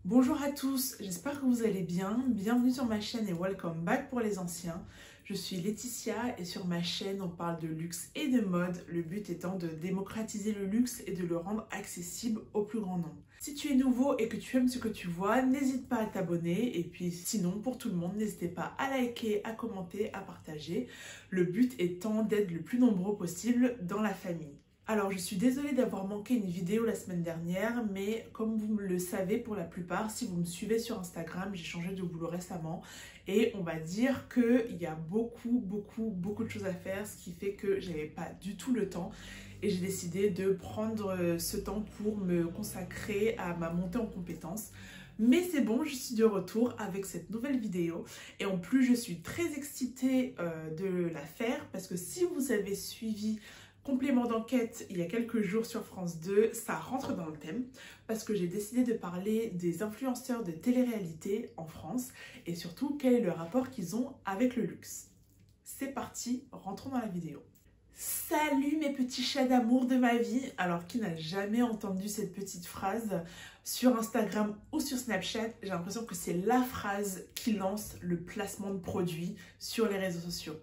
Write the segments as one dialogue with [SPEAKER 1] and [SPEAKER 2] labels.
[SPEAKER 1] Bonjour à tous, j'espère que vous allez bien. Bienvenue sur ma chaîne et welcome back pour les anciens. Je suis Laetitia et sur ma chaîne on parle de luxe et de mode, le but étant de démocratiser le luxe et de le rendre accessible au plus grand nombre. Si tu es nouveau et que tu aimes ce que tu vois, n'hésite pas à t'abonner et puis sinon pour tout le monde, n'hésitez pas à liker, à commenter, à partager. Le but étant d'être le plus nombreux possible dans la famille. Alors je suis désolée d'avoir manqué une vidéo la semaine dernière, mais comme vous le savez pour la plupart, si vous me suivez sur Instagram, j'ai changé de boulot récemment et on va dire qu'il y a beaucoup de choses à faire, ce qui fait que j'avais pas du tout le temps et j'ai décidé de prendre ce temps pour me consacrer à ma montée en compétences. Mais c'est bon, je suis de retour avec cette nouvelle vidéo et en plus je suis très excitée de la faire parce que si vous avez suivi Complément d'enquête il y a quelques jours sur France 2, ça rentre dans le thème parce que j'ai décidé de parler des influenceurs de télé-réalité en France et surtout quel est le rapport qu'ils ont avec le luxe. C'est parti, rentrons dans la vidéo. Salut mes petits chats d'amour de ma vie. Alors qui n'a jamais entendu cette petite phrase sur Instagram ou sur Snapchat, j'ai l'impression que c'est la phrase qui lance le placement de produits sur les réseaux sociaux.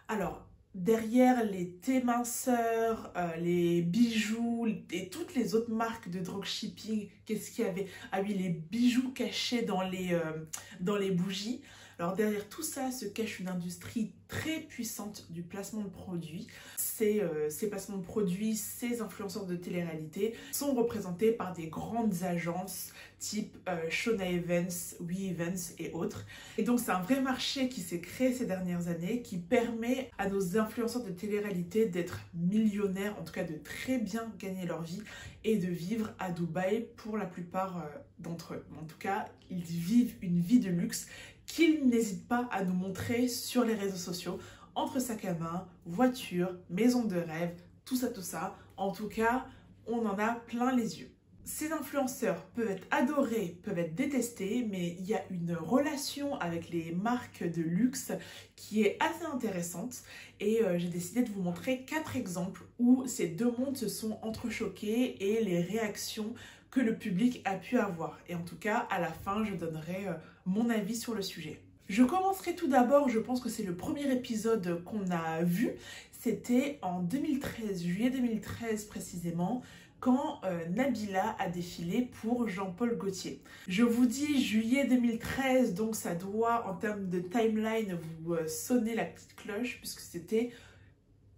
[SPEAKER 1] Alors, derrière les thés minceurs, les bijoux et toutes les autres marques de dropshipping, qu'est-ce qu'il y avait? Ah oui, les bijoux cachés dans les bougies. Alors derrière tout ça se cache une industrie très puissante du placement de produits. Ces placements de produits, ces influenceurs de télé-réalité sont représentés par des grandes agences type Shona Evans, We Evans et autres. Et donc c'est un vrai marché qui s'est créé ces dernières années qui permet à nos influenceurs de télé-réalité d'être millionnaires, en tout cas de très bien gagner leur vie et de vivre à Dubaï pour la plupart d'entre eux. En tout cas, ils vivent une vie de luxe qu'ils n'hésitent pas à nous montrer sur les réseaux sociaux, entre sac à main, voiture, maison de rêve, tout ça. En tout cas, on en a plein les yeux. Ces influenceurs peuvent être adorés, peuvent être détestés, mais il y a une relation avec les marques de luxe qui est assez intéressante et j'ai décidé de vous montrer 4 exemples où ces deux mondes se sont entrechoqués et les réactions que le public a pu avoir. Et en tout cas, à la fin, je donnerai mon avis sur le sujet. Je commencerai tout d'abord, je pense que c'est le premier épisode qu'on a vu, c'était en 2013, juillet 2013 précisément, quand Nabila a défilé pour Jean-Paul Gaultier. Je vous dis juillet 2013, donc ça doit en termes de timeline vous sonner la petite cloche puisque c'était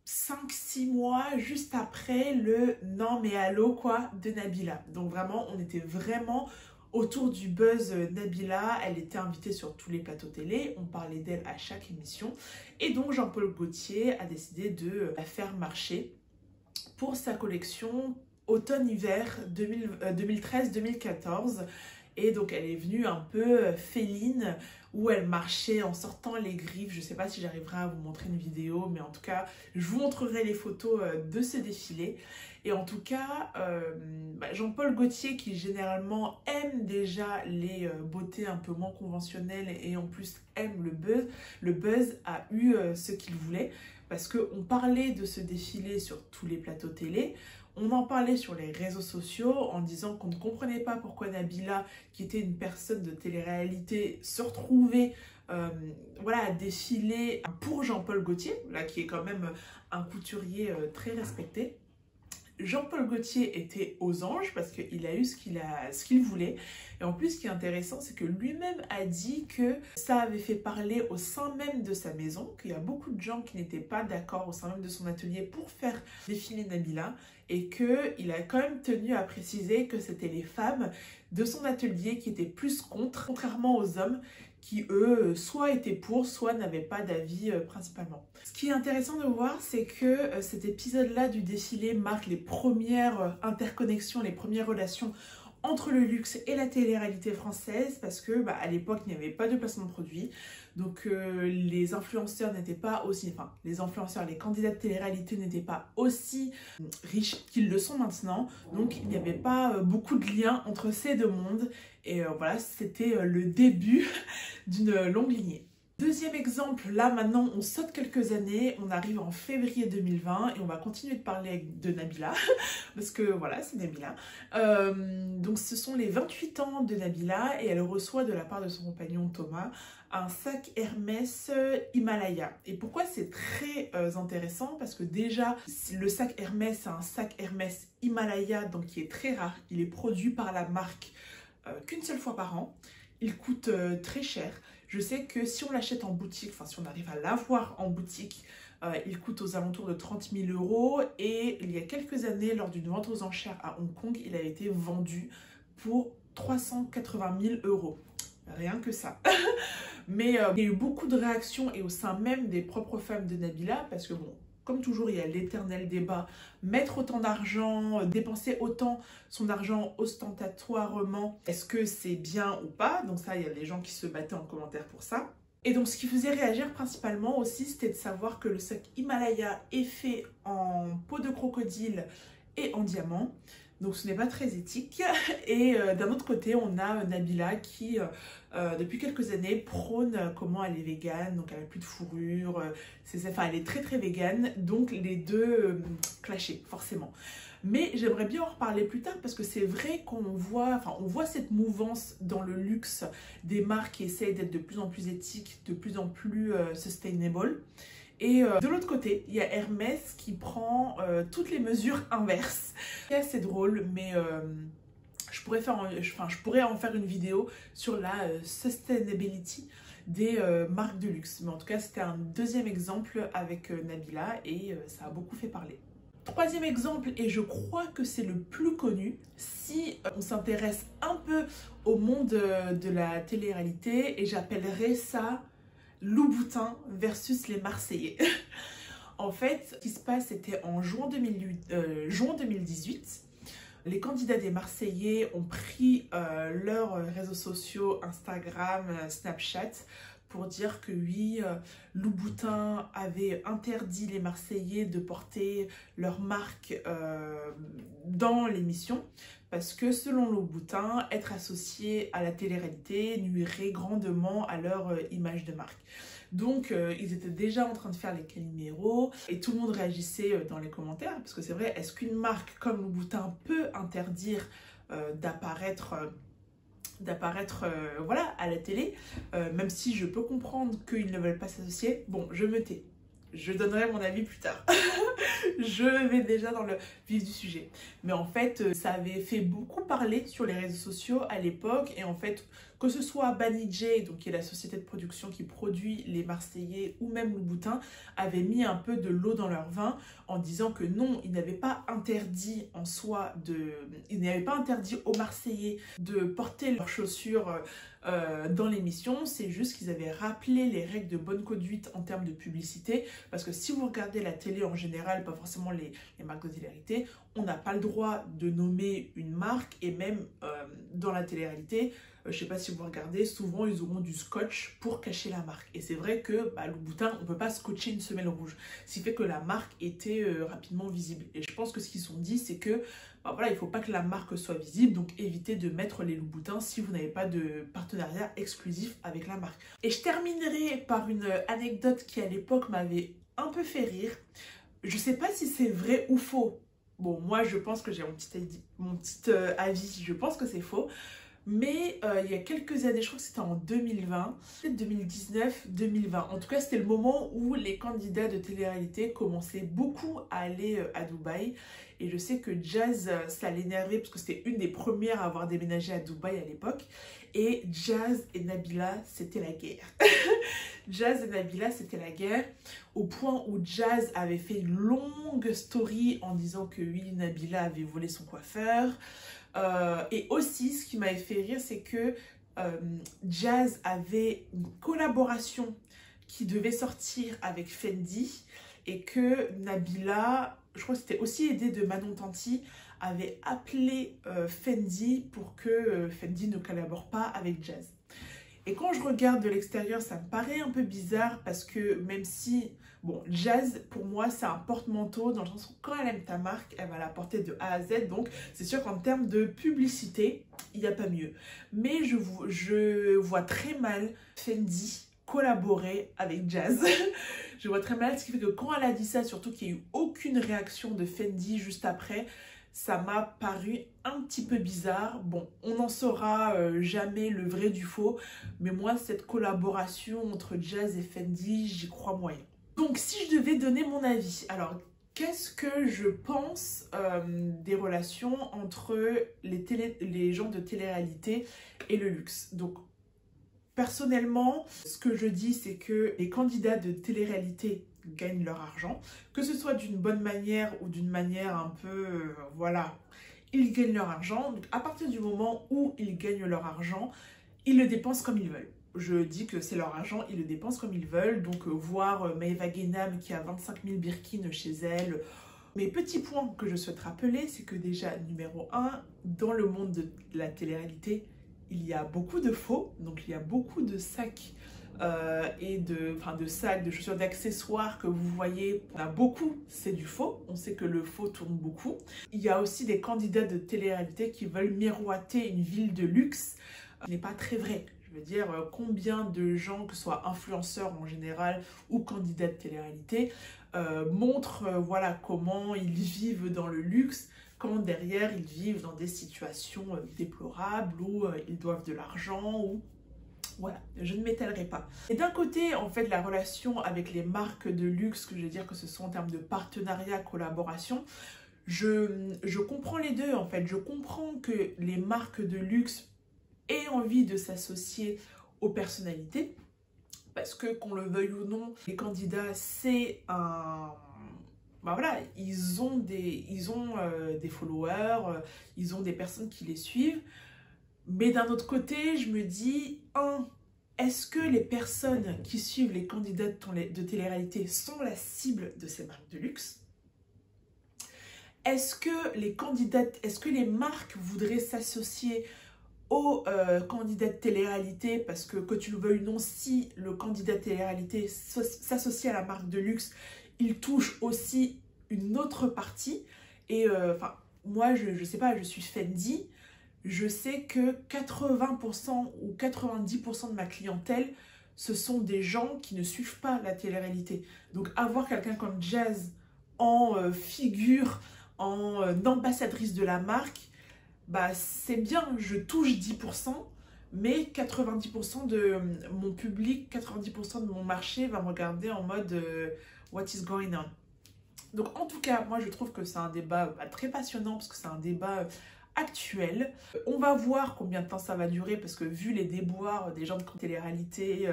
[SPEAKER 1] 5-6 mois juste après le non mais allô quoi de Nabila. Donc vraiment on était vraiment autour du buzz Nabila, elle était invitée sur tous les plateaux télé, on parlait d'elle à chaque émission et donc Jean-Paul Gaultier a décidé de la faire marcher pour sa collection automne-hiver 2013-2014 et donc elle est venue un peu féline où elle marchait en sortant les griffes. Je ne sais pas si j'arriverai à vous montrer une vidéo, mais en tout cas je vous montrerai les photos de ce défilé. Et en tout cas Jean-Paul Gaultier qui généralement aime déjà les beautés un peu moins conventionnelles et en plus aime le buzz a eu ce qu'il voulait parce qu'on parlait de ce défilé sur tous les plateaux télé. On en parlait sur les réseaux sociaux en disant qu'on ne comprenait pas pourquoi Nabila, qui était une personne de télé-réalité, se retrouvait à défiler pour Jean-Paul Gaultier, là, qui est quand même un couturier très respecté. Jean-Paul Gaultier était aux anges parce qu'il a eu ce qu'il voulait. Et en plus, ce qui est intéressant, c'est que lui-même a dit que ça avait fait parler au sein même de sa maison, qu'il y a beaucoup de gens qui n'étaient pas d'accord au sein même de son atelier pour faire défiler Nabila et qu'il a quand même tenu à préciser que c'était les femmes de son atelier qui étaient plus contre, contrairement aux hommes qui, eux, soit étaient pour, soit n'avaient pas d'avis principalement. Ce qui est intéressant de voir, c'est que cet épisode-là du défilé marque les premières interconnexions, les premières relations entre le luxe et la télé-réalité française parce que à l'époque, il n'y avait pas de placement de produits. Donc les influenceurs n'étaient pas aussi, les candidats de télé-réalité n'étaient pas aussi riches qu'ils le sont maintenant. Donc il n'y avait pas beaucoup de liens entre ces deux mondes. Et voilà, c'était le début d'une longue lignée. Deuxième exemple, là maintenant on saute quelques années, on arrive en février 2020 et on va continuer de parler de Nabila, parce que voilà, c'est Nabila. Donc ce sont les 28 ans de Nabila et elle reçoit de la part de son compagnon Thomas un sac Hermès Himalaya. Et pourquoi c'est très intéressant? Parce que déjà, le sac Hermès, c'est un sac Hermès Himalaya, donc qui est très rare. Il est produit par la marque qu'une seule fois par an. Il coûte très cher. Je sais que si on l'achète en boutique, enfin si on arrive à l'avoir en boutique, il coûte aux alentours de 30 000 €. Et il y a quelques années, lors d'une vente aux enchères à Hong Kong, il a été vendu pour 380 000 €. Rien que ça. Mais il y a eu beaucoup de réactions et au sein même des propres femmes de Nabila, parce que bon, comme toujours, il y a l'éternel débat, mettre autant d'argent, dépenser autant son argent ostentatoirement, est-ce que c'est bien ou pas? Donc ça, il y a des gens qui se battaient en commentaire pour ça. Et donc ce qui faisait réagir principalement aussi, c'était de savoir que le sac Himalaya est fait en peau de crocodile et en diamant. Donc ce n'est pas très éthique. Et d'un autre côté, on a Nabila qui, depuis quelques années, prône comment elle est végane. Donc elle n'a plus de fourrure. Enfin, elle est très très végane. Donc les deux clashaient forcément. Mais j'aimerais bien en reparler plus tard parce que c'est vrai qu'on voit, enfin, on voit cette mouvance dans le luxe des marques qui essayent d'être de plus en plus éthiques, de plus en plus sustainable. Et de l'autre côté, il y a Hermès qui prend toutes les mesures inverses. C'est assez drôle, mais je pourrais en faire une vidéo sur la sustainability des marques de luxe. Mais en tout cas, c'était un deuxième exemple avec Nabila et ça a beaucoup fait parler. Troisième exemple, et je crois que c'est le plus connu, si on s'intéresse un peu au monde de la télé-réalité, et j'appellerais ça Louboutin versus les Marseillais. En fait, ce qui se passe, c'était en juin 2018. Les candidats des Marseillais ont pris leurs réseaux sociaux, Instagram, Snapchat, pour dire que oui, Louboutin avait interdit les Marseillais de porter leur marque dans l'émission parce que selon Louboutin, être associé à la télé-réalité nuirait grandement à leur image de marque. Donc ils étaient déjà en train de faire les caliméros et tout le monde réagissait dans les commentaires parce que c'est vrai, est-ce qu'une marque comme Louboutin peut interdire d'apparaître voilà, à la télé, même si je peux comprendre qu'ils ne veulent pas s'associer. Bon, je me tais. Je donnerai mon avis plus tard. Je vais déjà dans le vif du sujet. Mais en fait, ça avait fait beaucoup parler sur les réseaux sociaux à l'époque. Et en fait, que ce soit Banijay, donc qui est la société de production qui produit les Marseillais, ou même Louboutin, avaient mis un peu de l'eau dans leur vin en disant que non, ils n'avaient pas interdit en soi ils n'avaient pas interdit aux Marseillais de porter leurs chaussures dans l'émission. C'est juste qu'ils avaient rappelé les règles de bonne conduite en termes de publicité. Parce que si vous regardez la télé en général, pas forcément les marques de télé-réalité, on n'a pas le droit de nommer une marque et même dans la télé-réalité, je ne sais pas si vous regardez, souvent ils auront du scotch pour cacher la marque. Et c'est vrai que Louboutin, on ne peut pas scotcher une semelle rouge. Ce qui fait que la marque était rapidement visible. Et je pense que ce qu'ils ont dit, c'est que voilà, il ne faut pas que la marque soit visible, donc évitez de mettre les Louboutins si vous n'avez pas de partenariat exclusif avec la marque. Et je terminerai par une anecdote qui à l'époque m'avait un peu fait rire. Je ne sais pas si c'est vrai ou faux. Bon, moi je pense que j'ai mon petit avis, je pense que c'est faux. Mais il y a quelques années, je crois que c'était en 2020, peut-être 2019, 2020. En tout cas, c'était le moment où les candidats de télé-réalité commençaient beaucoup à aller à Dubaï. Et je sais que Jazz, ça l'énervait parce que c'était une des premières à avoir déménagé à Dubaï à l'époque. Et Jazz et Nabila, c'était la guerre. Jazz et Nabila, c'était la guerre. Au point où Jazz avait fait une longue story en disant que oui, Nabila avait volé son coiffeur. Et aussi, ce qui m'avait fait rire, c'est que Jazz avait une collaboration qui devait sortir avec Fendi et que Nabila, je crois que c'était aussi aidé de Manon Tanti, avait appelé Fendi pour que Fendi ne collabore pas avec Jazz. Et quand je regarde de l'extérieur, ça me paraît un peu bizarre parce que même si, bon, Jazz, pour moi, c'est un porte-manteau dans le sens où quand elle aime ta marque, elle va la porter de A à Z. Donc, c'est sûr qu'en termes de publicité, il n'y a pas mieux. Mais je vois très mal Fendi collaborer avec Jazz. Je vois très mal, ce qui fait que quand elle a dit ça, surtout qu'il n'y a eu aucune réaction de Fendi juste après, ça m'a paru un petit peu bizarre. Bon, on n'en saura jamais le vrai du faux, mais moi, cette collaboration entre Jazz et Fendi, j'y crois moyen. Donc, si je devais donner mon avis, alors, qu'est-ce que je pense des relations entre les gens de télé-réalité et le luxe? Donc, personnellement, ce que je dis, c'est que les candidats de télé-réalité gagnent leur argent, que ce soit d'une bonne manière ou d'une manière un peu, voilà, ils gagnent leur argent. Donc, à partir du moment où ils gagnent leur argent, ils le dépensent comme ils veulent. Je dis que c'est leur argent, ils le dépensent comme ils veulent. Donc, voir Maeva Guénam qui a 25 000 birkins chez elle. Mais petit point que je souhaite rappeler, c'est que déjà, numéro 1, dans le monde de la télé-réalité, il y a beaucoup de faux, donc il y a beaucoup de sacs et de sacs, de chaussures, d'accessoires que vous voyez. On a beaucoup, c'est du faux, on sait que le faux tourne beaucoup. Il y a aussi des candidats de télé-réalité qui veulent miroiter une ville de luxe. Ce n'est pas très vrai. Je veux dire, combien de gens, que ce soit influenceurs en général ou candidats de télé-réalité, montrent voilà, comment ils vivent dans le luxe, quand derrière ils vivent dans des situations déplorables où ils doivent de l'argent ou... Voilà, je ne m'étalerai pas. Et d'un côté, en fait, la relation avec les marques de luxe, que je veux dire que ce sont en termes de partenariat, collaboration, je comprends les deux, en fait. Je comprends que les marques de luxe aient envie de s'associer aux personnalités, parce que, qu'on le veuille ou non, les candidats, c'est un... Ben voilà, ils ont des followers, ils ont des personnes qui les suivent. Mais d'un autre côté, je me dis, est-ce que les personnes qui suivent les candidats de télé-réalité sont la cible de ces marques de luxe? Est-ce que les marques voudraient s'associer aux candidats de télé-réalité? Parce que tu le veuilles ou non, si le candidat de télé-réalité s'associe à la marque de luxe, il touche aussi une autre partie. Et moi, je sais pas, je suis Fendi. Je sais que 80% ou 90% de ma clientèle, ce sont des gens qui ne suivent pas la télé-réalité. Donc, avoir quelqu'un comme Jazz en figure, en ambassadrice de la marque, bah, c'est bien, je touche 10%, mais 90% de mon public, 90% de mon marché va me regarder en mode what is going on? Donc, en tout cas, moi, je trouve que c'est un débat très passionnant parce que c'est un débat actuel. On va voir combien de temps ça va durer parce que vu les déboires des gens de télé-réalité,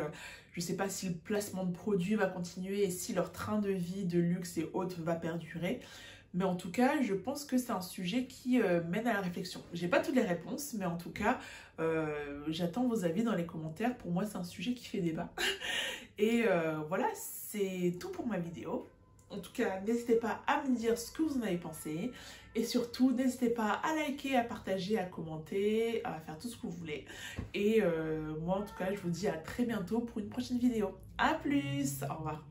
[SPEAKER 1] je ne sais pas si le placement de produits va continuer et si leur train de vie de luxe et autres va perdurer. Mais en tout cas, je pense que c'est un sujet qui mène à la réflexion. J'ai pas toutes les réponses, mais en tout cas, j'attends vos avis dans les commentaires. Pour moi, c'est un sujet qui fait débat. Et voilà, c'est tout pour ma vidéo. En tout cas, n'hésitez pas à me dire ce que vous en avez pensé. Et surtout, n'hésitez pas à liker, à partager, à commenter, à faire tout ce que vous voulez. Et moi, en tout cas, je vous dis à très bientôt pour une prochaine vidéo. À plus! Au revoir!